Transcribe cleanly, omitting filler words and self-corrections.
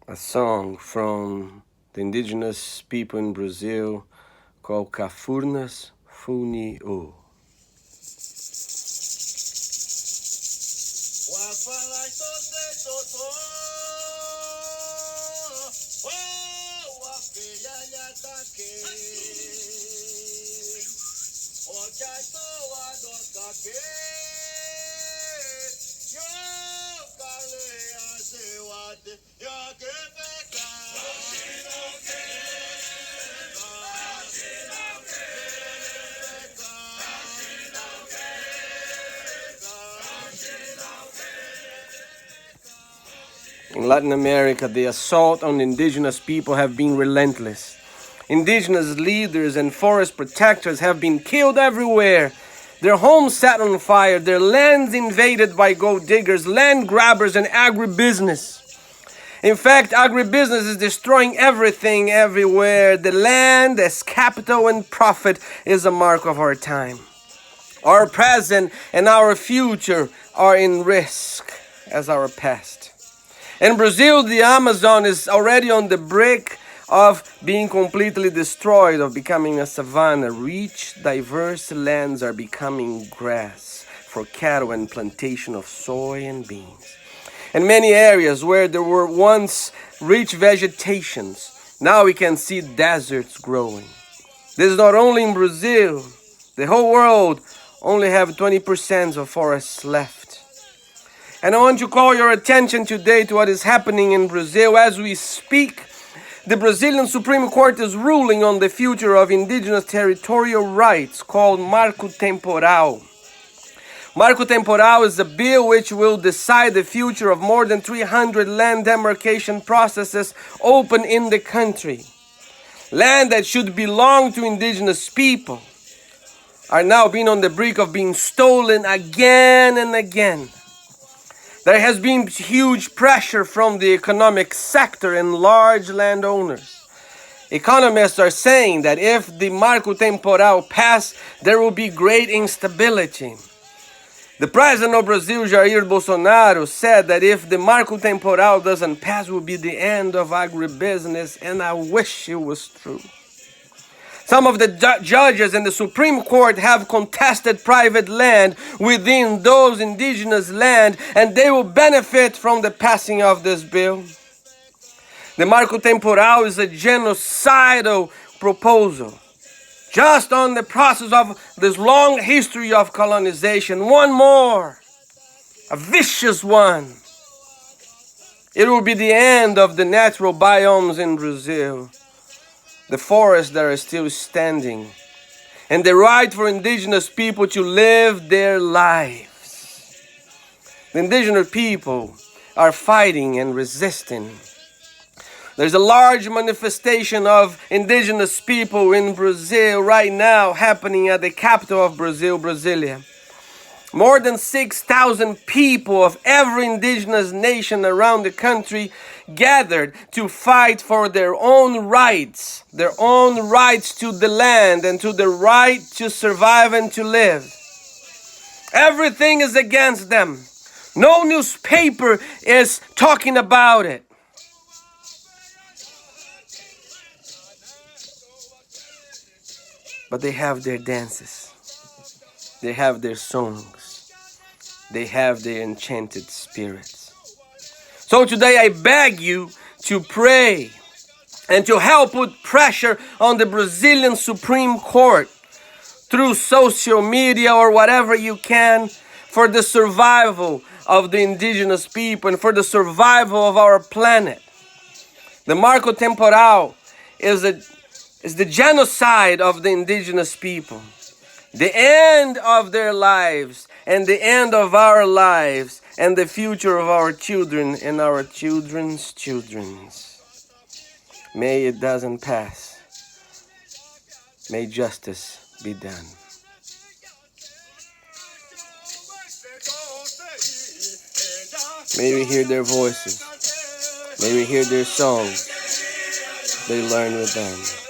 a song from the indigenous people in Brazil called Cafurnas Funio. In Latin America, the assault on indigenous people have been relentless. Indigenous leaders and forest protectors have been killed everywhere. Their homes set on fire, their lands invaded by gold diggers, land grabbers, and agribusiness. In fact, agribusiness is destroying everything everywhere. The land as capital and profit is a mark of our time. Our present and our future are in risk as our past. In Brazil, the Amazon is already on the brink of being completely destroyed, of becoming a savanna. Rich, diverse lands are becoming grass for cattle and plantation of soy and beans. In many areas where there were once rich vegetations, now we can see deserts growing. This is not only in Brazil. The whole world only have 20% of forests left. And I want to call your attention today to what is happening in Brazil. As we speak, the Brazilian Supreme Court is ruling on the future of indigenous territorial rights called Marco Temporal. Marco Temporal is a bill which will decide the future of more than 300 land demarcation processes open in the country. Land that should belong to indigenous people are now being on the brink of being stolen again and again. There has been huge pressure from the economic sector and large landowners. Economists are saying that if the Marco Temporal pass, there will be great instability. The president of Brazil, Jair Bolsonaro, said that if the Marco Temporal doesn't pass, it will be the end of agribusiness, and I wish it was true. Some of the judges in the Supreme Court have contested private land within those indigenous land, and they will benefit from the passing of this bill. The Marco Temporal is a genocidal proposal. Just on the process of this long history of colonization, one more, a vicious one. It will be the end of the natural biomes in Brazil. The forests that are still standing, and the right for indigenous people to live their lives. The indigenous people are fighting and resisting. There's a large manifestation of indigenous people in Brazil right now happening at the capital of Brazil, Brasilia. More than 6,000 people of every indigenous nation around the country gathered to fight for their own rights to the land and to the right to survive and to live. Everything is against them. No newspaper is talking about it. But they have their dances. They have their songs. They have their enchanted spirits. So today I beg you to pray and to help put pressure on the Brazilian Supreme Court through social media or whatever you can for the survival of the indigenous people and for the survival of our planet. The Marco Temporal is the genocide of the indigenous people. The end of their lives and the end of our lives and the future of our children and our children's children's. May it doesn't pass. May justice be done. May we hear their voices. May we hear their songs they learn with them.